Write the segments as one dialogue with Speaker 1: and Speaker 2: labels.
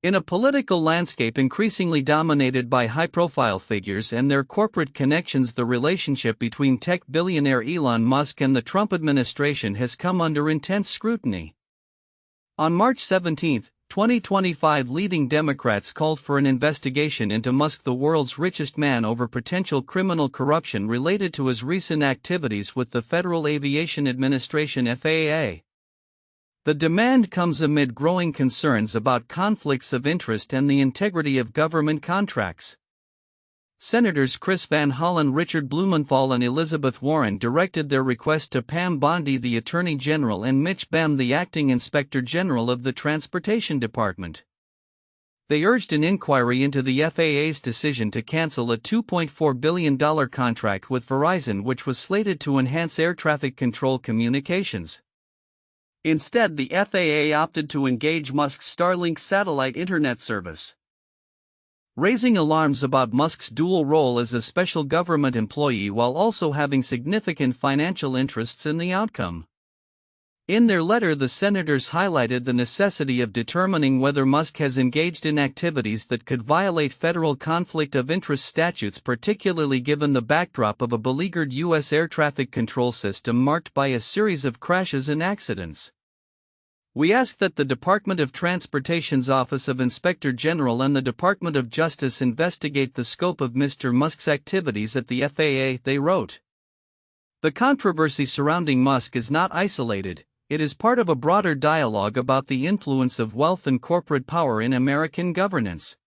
Speaker 1: In a political landscape increasingly dominated by high-profile figures and their corporate connections, the relationship between tech billionaire Elon Musk and the Trump administration has come under intense scrutiny. On March 17, 2025, leading Democrats called for an investigation into Musk, the world's richest man, over potential criminal corruption related to his recent activities with the Federal Aviation Administration (FAA). The demand comes amid growing concerns about conflicts of interest and the integrity of government contracts. Senators Chris Van Hollen, Richard Blumenthal, and Elizabeth Warren directed their request to Pam Bondi, the Attorney General, and Mitch Baum, the Acting Inspector General of the Transportation Department. They urged an inquiry into the FAA's decision to cancel a $2.4 billion contract with Verizon, which was slated to enhance air traffic control communications. Instead, the FAA opted to engage Musk's Starlink satellite internet service, raising alarms about Musk's dual role as a special government employee while also having significant financial interests in the outcome. In their letter, the senators highlighted the necessity of determining whether Musk has engaged in activities that could violate federal conflict of interest statutes, particularly given the backdrop of a beleaguered U.S. air traffic control system marked by a series of crashes and accidents. We ask that the Department of Transportation's Office of Inspector General and the Department of Justice investigate the scope of Mr. Musk's activities at the FAA, they wrote. The controversy surrounding Musk is not isolated, it is part of a broader dialogue about the influence of wealth and corporate power in American governance.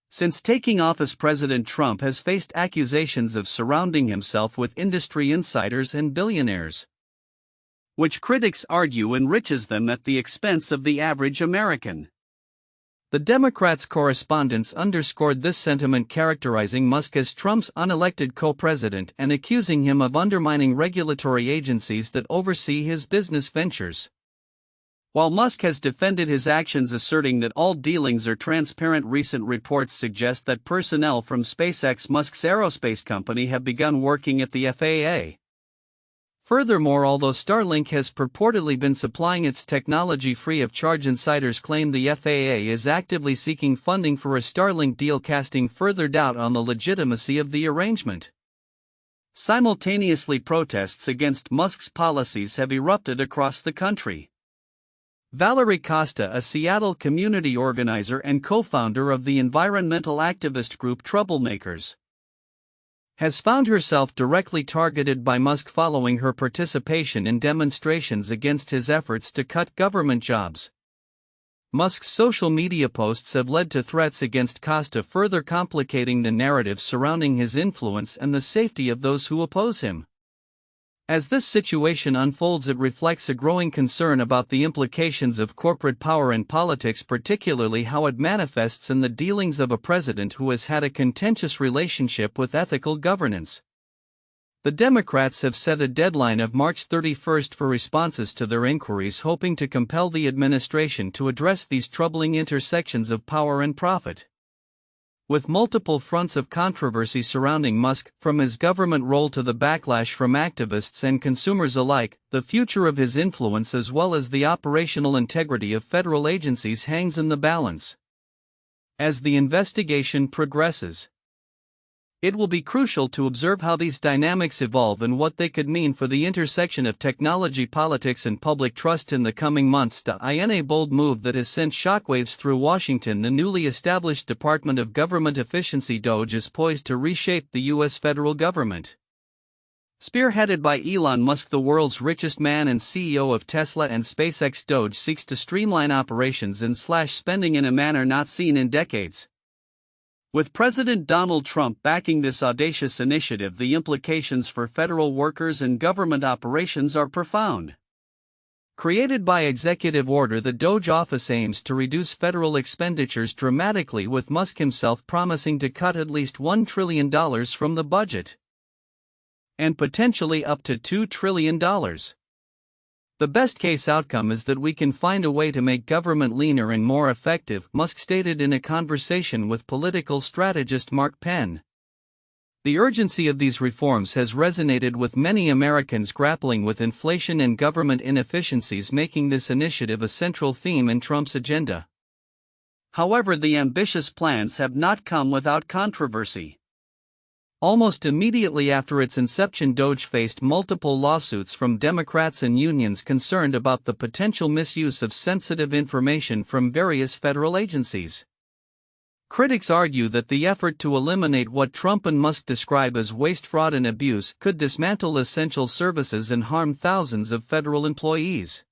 Speaker 1: Since taking office, President Trump has faced accusations of surrounding himself with industry insiders and billionaires, which critics argue enriches them at the expense of the average American. The Democrats' correspondents underscored this sentiment, characterizing Musk as Trump's unelected co-president and accusing him of undermining regulatory agencies that oversee his business ventures. While Musk has defended his actions, asserting that all dealings are transparent, recent reports suggest that personnel from SpaceX, Musk's aerospace company, have begun working at the FAA. Furthermore, although Starlink has purportedly been supplying its technology free of charge, insiders claim the FAA is actively seeking funding for a Starlink deal, casting further doubt on the legitimacy of the arrangement. Simultaneously, protests against Musk's policies have erupted across the country. Valerie Costa, a Seattle community organizer and co-founder of the environmental activist group Troublemakers, has found herself directly targeted by Musk following her participation in demonstrations against his efforts to cut government jobs. Musk's social media posts have led to threats against Costa, further complicating the narrative surrounding his influence and the safety of those who oppose him. As this situation unfolds, it reflects a growing concern about the implications of corporate power in politics, particularly how it manifests in the dealings of a president who has had a contentious relationship with ethical governance. The Democrats have set a deadline of March 31 for responses to their inquiries, hoping to compel the administration to address these troubling intersections of power and profit. With multiple fronts of controversy surrounding Musk, from his government role to the backlash from activists and consumers alike, the future of his influence as well as the operational integrity of federal agencies hangs in the balance. As the investigation progresses, it will be crucial to observe how these dynamics evolve and what they could mean for the intersection of technology, politics, and public trust in the coming months. In a bold move that has sent shockwaves through Washington, the newly established Department of Government Efficiency (DOGE) is poised to reshape the U.S. federal government. Spearheaded by Elon Musk, the world's richest man and CEO of Tesla and SpaceX, DOGE seeks to streamline operations and slash spending in a manner not seen in decades. With President Donald Trump backing this audacious initiative, the implications for federal workers and government operations are profound. Created by executive order, the DOGE office aims to reduce federal expenditures dramatically, with Musk himself promising to cut at least $1 trillion from the budget, and potentially up to $2 trillion. The best-case outcome is that we can find a way to make government leaner and more effective, Musk stated in a conversation with political strategist Mark Penn. The urgency of these reforms has resonated with many Americans grappling with inflation and government inefficiencies, making this initiative a central theme in Trump's agenda. However, the ambitious plans have not come without controversy. Almost immediately after its inception, DOGE faced multiple lawsuits from Democrats and unions concerned about the potential misuse of sensitive information from various federal agencies. Critics argue that the effort to eliminate what Trump and Musk describe as waste, fraud, and abuse could dismantle essential services and harm thousands of federal employees.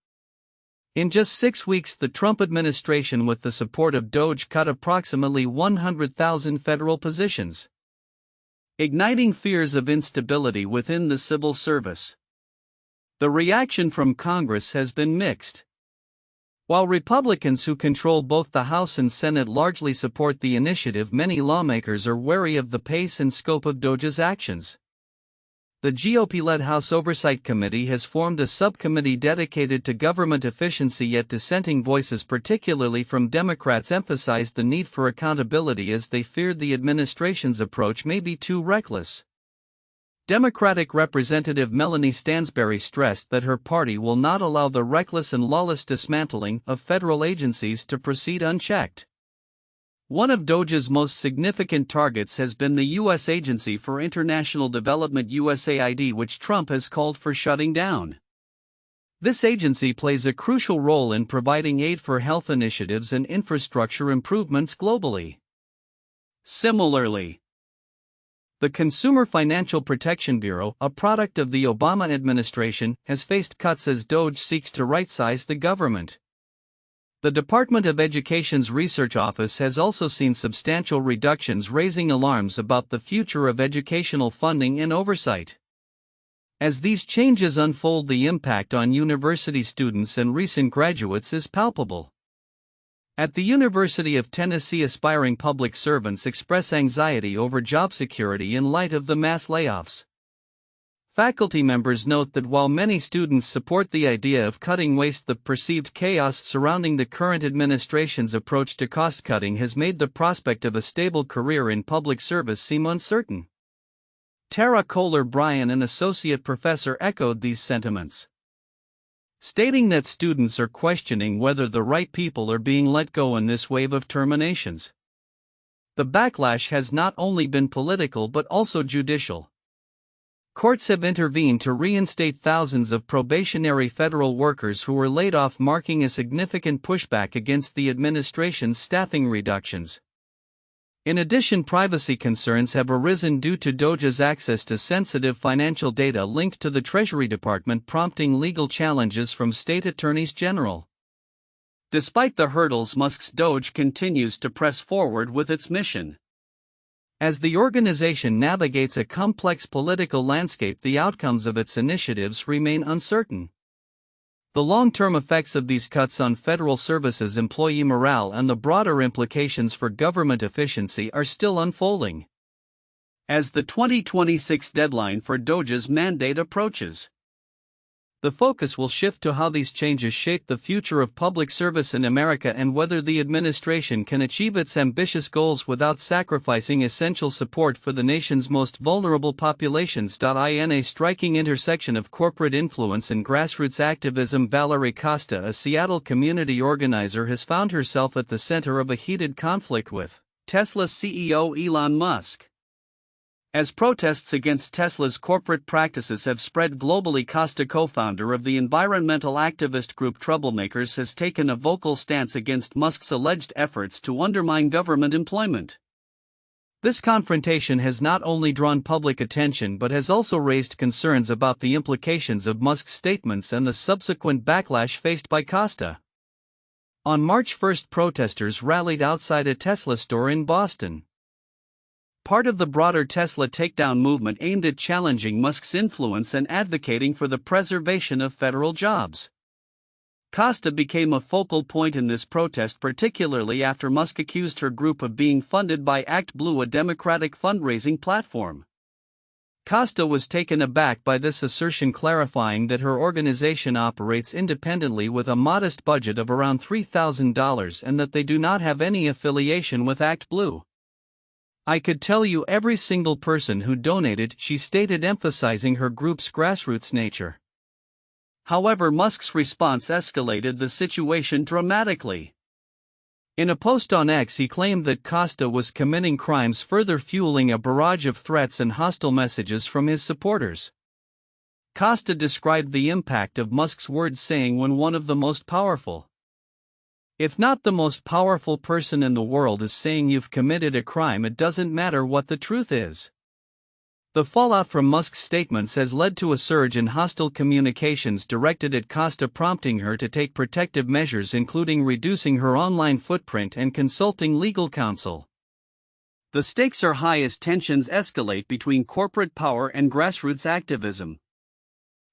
Speaker 1: In just 6 weeks, the Trump administration, with the support of DOGE, cut approximately 100,000 federal positions, igniting fears of instability within the civil service. The reaction from Congress has been mixed. While Republicans who control both the House and Senate largely support the initiative, many lawmakers are wary of the pace and scope of DOGE's actions. The GOP-led House Oversight Committee has formed a subcommittee dedicated to government efficiency, yet dissenting voices, particularly from Democrats, emphasized the need for accountability as they feared the administration's approach may be too reckless. Democratic Representative Melanie Stansbury stressed that her party will not allow the reckless and lawless dismantling of federal agencies to proceed unchecked. One of DOGE's most significant targets has been the U.S. Agency for International Development, USAID, which Trump has called for shutting down. This agency plays a crucial role in providing aid for health initiatives and infrastructure improvements globally. Similarly, the Consumer Financial Protection Bureau, a product of the Obama administration, has faced cuts as DOGE seeks to right-size the government. The Department of Education's research office has also seen substantial reductions, raising alarms about the future of educational funding and oversight. As these changes unfold, the impact on university students and recent graduates is palpable. At the University of Tennessee, aspiring public servants express anxiety over job security in light of the mass layoffs. Faculty members note that while many students support the idea of cutting waste, the perceived chaos surrounding the current administration's approach to cost-cutting has made the prospect of a stable career in public service seem uncertain. Tara Kohler-Bryan, an associate professor, echoed these sentiments, stating that students are questioning whether the right people are being let go in this wave of terminations. The backlash has not only been political but also judicial. Courts have intervened to reinstate thousands of probationary federal workers who were laid off, marking a significant pushback against the administration's staffing reductions. In addition, privacy concerns have arisen due to DOGE's access to sensitive financial data linked to the Treasury Department, prompting legal challenges from state attorneys general. Despite the hurdles, Musk's DOGE continues to press forward with its mission. As the organization navigates a complex political landscape, the outcomes of its initiatives remain uncertain. The long-term effects of these cuts on federal services, employee morale, and the broader implications for government efficiency are still unfolding. As the 2026 deadline for DOGE's mandate approaches, the focus will shift to how these changes shape the future of public service in America and whether the administration can achieve its ambitious goals without sacrificing essential support for the nation's most vulnerable populations. In a striking intersection of corporate influence and grassroots activism, Valerie Costa, a Seattle community organizer, has found herself at the center of a heated conflict with Tesla CEO Elon Musk. As protests against Tesla's corporate practices have spread globally, Costa, co-founder of the environmental activist group Troublemakers, has taken a vocal stance against Musk's alleged efforts to undermine government employment. This confrontation has not only drawn public attention but has also raised concerns about the implications of Musk's statements and the subsequent backlash faced by Costa. On March 1, protesters rallied outside a Tesla store in Boston, part of the broader Tesla takedown movement aimed at challenging Musk's influence and advocating for the preservation of federal jobs. Costa became a focal point in this protest, particularly after Musk accused her group of being funded by ActBlue, a Democratic fundraising platform. Costa was taken aback by this assertion, clarifying that her organization operates independently with a modest budget of around $3,000 and that they do not have any affiliation with ActBlue. "I could tell you every single person who donated," she stated, emphasizing her group's grassroots nature. However, Musk's response escalated the situation dramatically. In a post on X, he claimed that Costa was committing crimes, further fueling a barrage of threats and hostile messages from his supporters. Costa described the impact of Musk's words, saying, "When one of the most powerful, if not the most powerful person in the world is saying you've committed a crime, it doesn't matter what the truth is." The fallout from Musk's statements has led to a surge in hostile communications directed at Costa, prompting her to take protective measures, including reducing her online footprint and consulting legal counsel. The stakes are high as tensions escalate between corporate power and grassroots activism.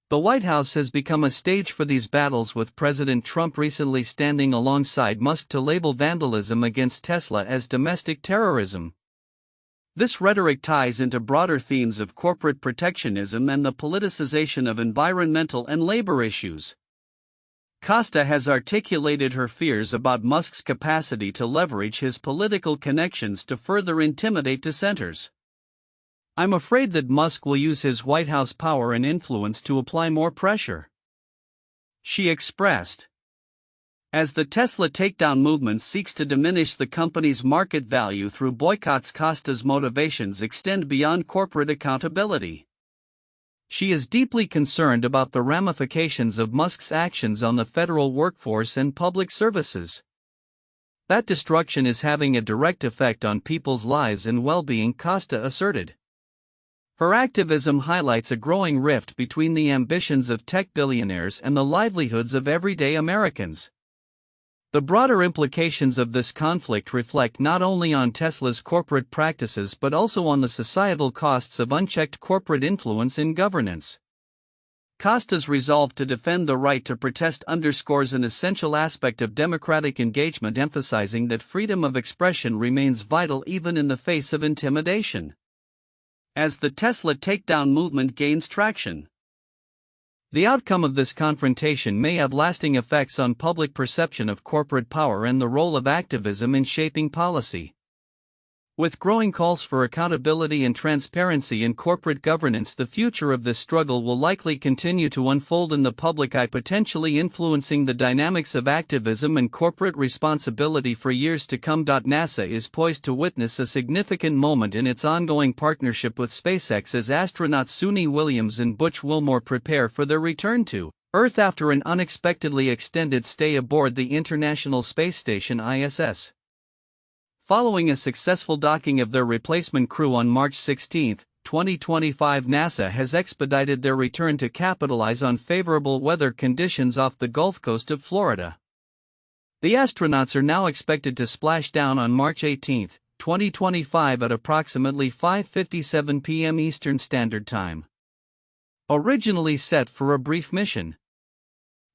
Speaker 1: The White House has become a stage for these battles, with President Trump recently standing alongside Musk to label vandalism against Tesla as domestic terrorism. This rhetoric ties into broader themes of corporate protectionism and the politicization of environmental and labor issues. Costa has articulated her fears about Musk's capacity to leverage his political connections to further intimidate dissenters. "I'm afraid that Musk will use his White House power and influence to apply more pressure," she expressed. As the Tesla takedown movement seeks to diminish the company's market value through boycotts, Costa's motivations extend beyond corporate accountability. She is deeply concerned about the ramifications of Musk's actions on the federal workforce and public services. "That destruction is having a direct effect on people's lives and well-being," Costa asserted. Her activism highlights a growing rift between the ambitions of tech billionaires and the livelihoods of everyday Americans. The broader implications of this conflict reflect not only on Tesla's corporate practices but also on the societal costs of unchecked corporate influence in governance. Costa's resolve to defend the right to protest underscores an essential aspect of democratic engagement, emphasizing that freedom of expression remains vital even in the face of intimidation. As the Tesla takedown movement gains traction, the outcome of this confrontation may have lasting effects on public perception of corporate power and the role of activism in shaping policy. With growing calls for accountability and transparency in corporate governance, the future of this struggle will likely continue to unfold in the public eye, potentially influencing the dynamics of activism and corporate responsibility for years to come. NASA is poised to witness a significant moment in its ongoing partnership with SpaceX as astronauts Suni Williams and Butch Wilmore prepare for their return to Earth after an unexpectedly extended stay aboard the International Space Station (ISS). Following a successful docking of their replacement crew on March 16, 2025, NASA has expedited their return to capitalize on favorable weather conditions off the Gulf Coast of Florida. The astronauts are now expected to splash down on March 18, 2025 at approximately 5:57 p.m. Eastern Standard Time. Originally set for a brief mission,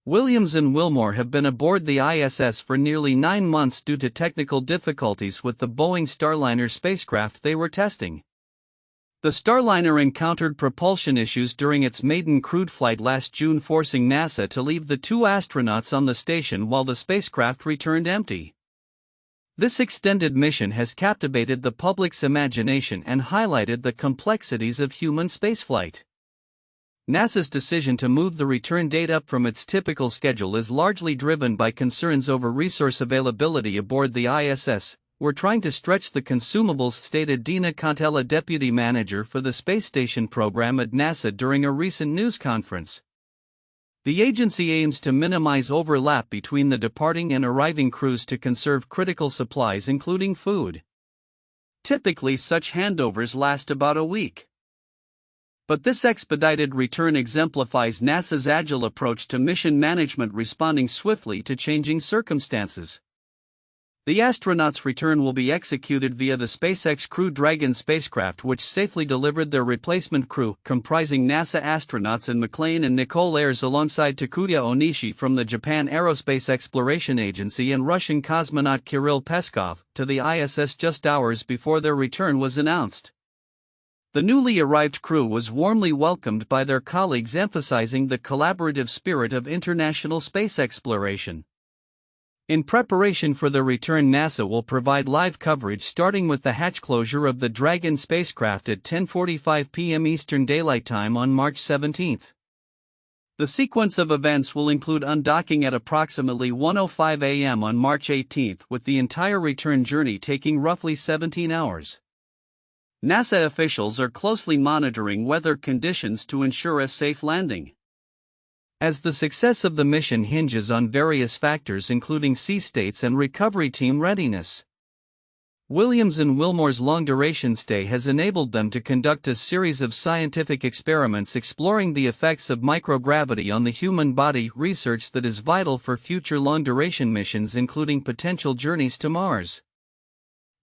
Speaker 1: Williams and Wilmore have been aboard the ISS for nearly 9 months due to technical difficulties with the Boeing Starliner spacecraft they were testing. The Starliner encountered propulsion issues during its maiden crewed flight last June, forcing NASA to leave the 2 astronauts on the station while the spacecraft returned empty. This extended mission has captivated the public's imagination and highlighted the complexities of human spaceflight. NASA's decision to move the return date up from its typical schedule is largely driven by concerns over resource availability aboard the ISS. "We're trying to stretch the consumables," stated Dina Contella, deputy manager for the space station program at NASA during a recent news conference. The agency aims to minimize overlap between the departing and arriving crews to conserve critical supplies, including food. Typically, such handovers last about a week. But this expedited return exemplifies NASA's agile approach to mission management, responding swiftly to changing circumstances. The astronauts' return will be executed via the SpaceX Crew Dragon spacecraft, which safely delivered their replacement crew, comprising NASA astronauts and McLean and Nicole Ayers alongside Takuya Onishi from the Japan Aerospace Exploration Agency and Russian cosmonaut Kirill Peskov, to the ISS just hours before their return was announced. The newly arrived crew was warmly welcomed by their colleagues, emphasizing the collaborative spirit of international space exploration. In preparation for the return, NASA will provide live coverage starting with the hatch closure of the Dragon spacecraft at 10:45 p.m. Eastern Daylight Time on March 17. The sequence of events will include undocking at approximately 1:05 a.m. on March 18, with the entire return journey taking roughly 17 hours. NASA officials are closely monitoring weather conditions to ensure a safe landing. As the success of the mission hinges on various factors including sea states and recovery team readiness. Williams and Wilmore's long-duration stay has enabled them to conduct a series of scientific experiments exploring the effects of microgravity on the human body, research that is vital for future long-duration missions including potential journeys to Mars.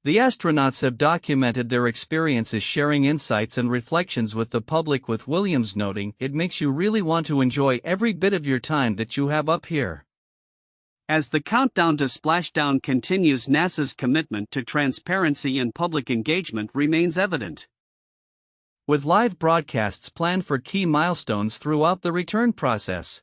Speaker 1: The astronauts have documented their experiences, sharing insights and reflections with the public, with Williams noting, "It makes you really want to enjoy every bit of your time that you have up here." As the countdown to splashdown continues, NASA's commitment to transparency and public engagement remains evident. With live broadcasts planned for key milestones throughout the return process.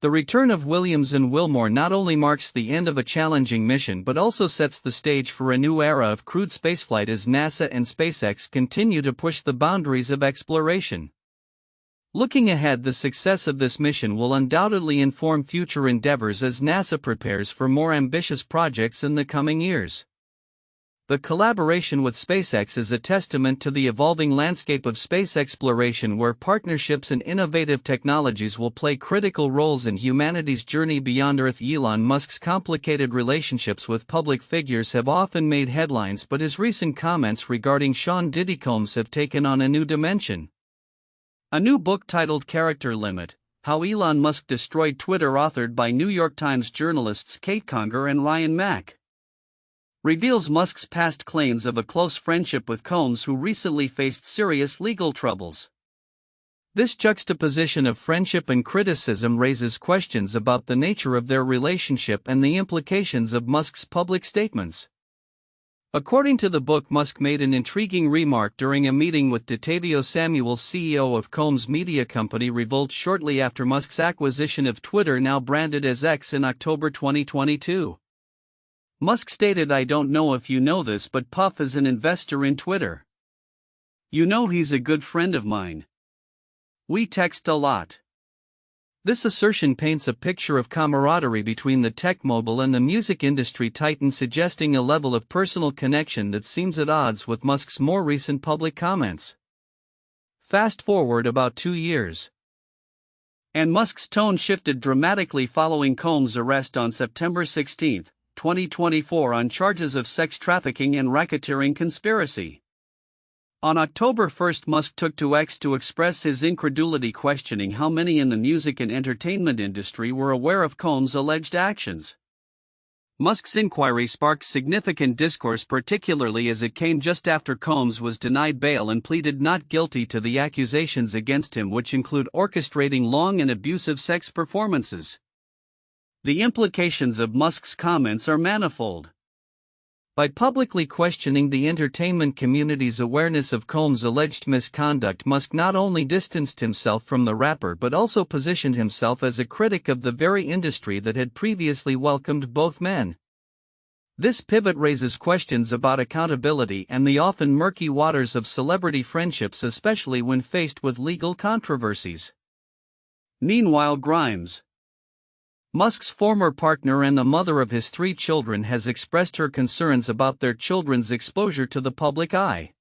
Speaker 1: The return of Williams and Wilmore not only marks the end of a challenging mission but also sets the stage for a new era of crewed spaceflight as NASA and SpaceX continue to push the boundaries of exploration. Looking ahead, the success of this mission will undoubtedly inform future endeavors as NASA prepares for more ambitious projects in the coming years. The collaboration with SpaceX is a testament to the evolving landscape of space exploration, where partnerships and innovative technologies will play critical roles in humanity's journey beyond Earth. Elon Musk's complicated relationships with public figures have often made headlines, but his recent comments regarding Sean Diddy Combs have taken on a new dimension. A new book titled Character Limit: How Elon Musk Destroyed Twitter, authored by New York Times journalists Kate Conger and Ryan Mack, reveals Musk's past claims of a close friendship with Combs, who recently faced serious legal troubles. This juxtaposition of friendship and criticism raises questions about the nature of their relationship and the implications of Musk's public statements. According to the book, Musk made an intriguing remark during a meeting with Datavio Samuel, CEO of Combs' media company Revolt, shortly after Musk's acquisition of Twitter, now branded as X, in October 2022. Musk stated, "I don't know if you know this, but Puff is an investor in Twitter. You know, he's a good friend of mine. We text a lot." This assertion paints a picture of camaraderie between the tech mogul and the music industry titan, suggesting a level of personal connection that seems at odds with Musk's more recent public comments. Fast forward about 2 years, and Musk's tone shifted dramatically following Combs' arrest on September 16, 2024, on charges of sex trafficking and racketeering conspiracy. On October 1, Musk took to X to express his incredulity, questioning how many in the music and entertainment industry were aware of Combs' alleged actions. Musk's inquiry sparked significant discourse, particularly as it came just after Combs was denied bail and pleaded not guilty to the accusations against him, which include orchestrating long and abusive sex performances. The implications of Musk's comments are manifold. By publicly questioning the entertainment community's awareness of Combs' alleged misconduct, Musk not only distanced himself from the rapper but also positioned himself as a critic of the very industry that had previously welcomed both men. This pivot raises questions about accountability and the often murky waters of celebrity friendships, especially when faced with legal controversies. Meanwhile, Grimes, Musk's former partner and the mother of his 3 children, has expressed her concerns about their children's exposure to the public eye.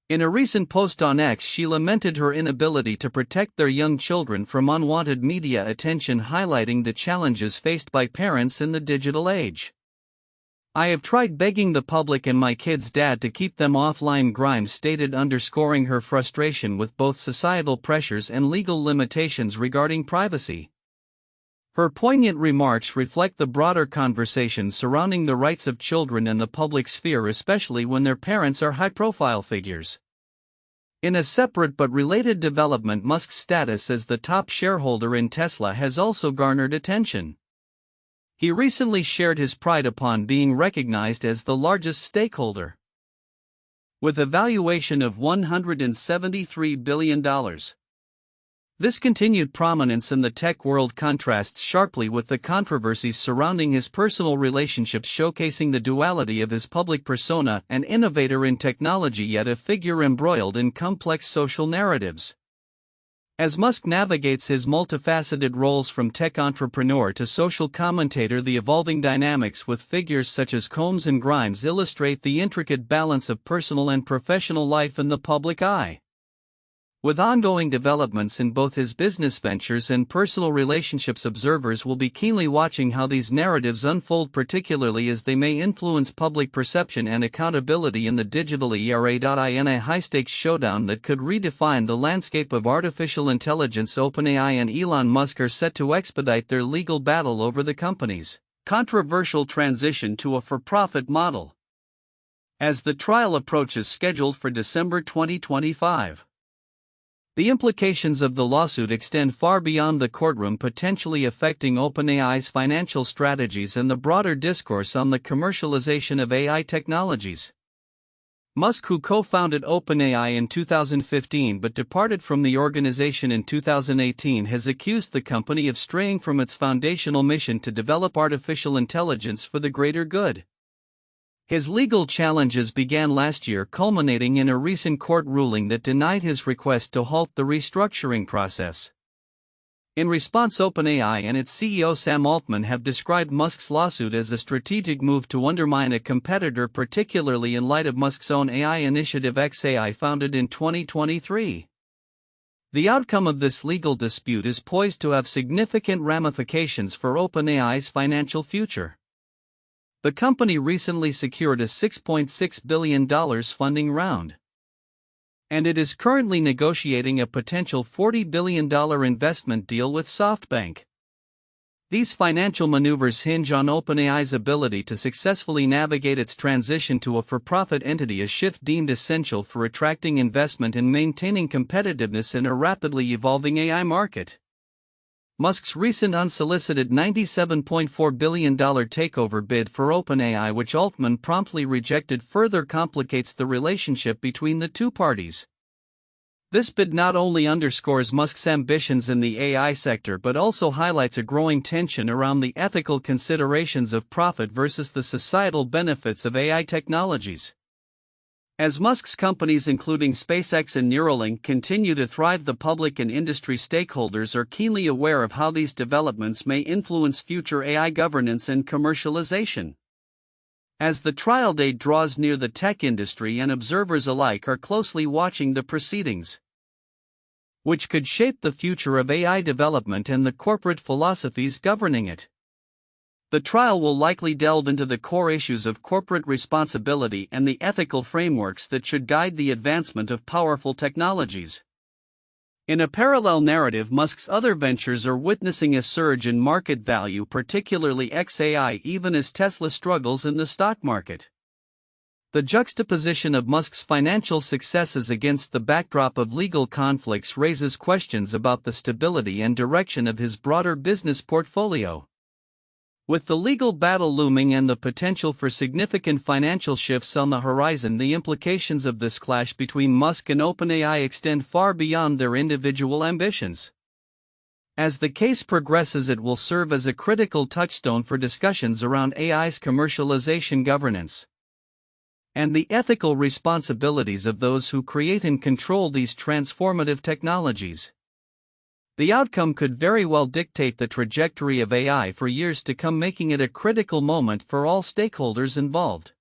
Speaker 1: In a recent post on X, she lamented her inability to protect their young children from unwanted media attention, highlighting the challenges faced by parents in the digital age. "I have tried begging the public and my kids' dad to keep them offline," Grimes stated, underscoring her frustration with both societal pressures and legal limitations regarding privacy. Her poignant remarks reflect the broader conversation surrounding the rights of children in the public sphere, especially when their parents are high-profile figures. In a separate but related development, Musk's status as the top shareholder in Tesla has also garnered attention. He recently shared his pride upon being recognized as the largest stakeholder, with a valuation of $173 billion. This continued prominence in the tech world contrasts sharply with the controversies surrounding his personal relationships, showcasing the duality of his public persona, an innovator in technology yet a figure embroiled in complex social narratives. As Musk navigates his multifaceted roles from tech entrepreneur to social commentator, the evolving dynamics with figures such as Combs and Grimes illustrate the intricate balance of personal and professional life in the public eye. With ongoing developments in both his business ventures and personal relationships, observers will be keenly watching how these narratives unfold, particularly as they may influence public perception and accountability in the digital era. In a high-stakes showdown that could redefine the landscape of artificial intelligence, OpenAI and Elon Musk are set to expedite their legal battle over the company's controversial transition to a for-profit model, as the trial approaches, scheduled for December 2025. The implications of the lawsuit extend far beyond the courtroom, potentially affecting OpenAI's financial strategies and the broader discourse on the commercialization of AI technologies. Musk, who co-founded OpenAI in 2015 but departed from the organization in 2018, has accused the company of straying from its foundational mission to develop artificial intelligence for the greater good. His legal challenges began last year, culminating in a recent court ruling that denied his request to halt the restructuring process. In response, OpenAI and its CEO Sam Altman have described Musk's lawsuit as a strategic move to undermine a competitor, particularly in light of Musk's own AI initiative xAI, founded in 2023. The outcome of this legal dispute is poised to have significant ramifications for OpenAI's financial future. The company recently secured a $6.6 billion funding round, and it is currently negotiating a potential $40 billion investment deal with SoftBank. These financial maneuvers hinge on OpenAI's ability to successfully navigate its transition to a for-profit entity, a shift deemed essential for attracting investment and maintaining competitiveness in a rapidly evolving AI market. Musk's recent unsolicited $97.4 billion takeover bid for OpenAI, which Altman promptly rejected, further complicates the relationship between the two parties. This bid not only underscores Musk's ambitions in the AI sector but also highlights a growing tension around the ethical considerations of profit versus the societal benefits of AI technologies. As Musk's companies, including SpaceX and Neuralink, continue to thrive, the public and industry stakeholders are keenly aware of how these developments may influence future AI governance and commercialization. As the trial date draws near, the tech industry and observers alike are closely watching the proceedings, which could shape the future of AI development and the corporate philosophies governing it. The trial will likely delve into the core issues of corporate responsibility and the ethical frameworks that should guide the advancement of powerful technologies. In a parallel narrative, Musk's other ventures are witnessing a surge in market value, particularly xAI, even as Tesla struggles in the stock market. The juxtaposition of Musk's financial successes against the backdrop of legal conflicts raises questions about the stability and direction of his broader business portfolio. With the legal battle looming and the potential for significant financial shifts on the horizon, the implications of this clash between Musk and OpenAI extend far beyond their individual ambitions. As the case progresses, it will serve as a critical touchstone for discussions around AI's commercialization, governance, and the ethical responsibilities of those who create and control these transformative technologies. The outcome could very well dictate the trajectory of AI for years to come, making it a critical moment for all stakeholders involved.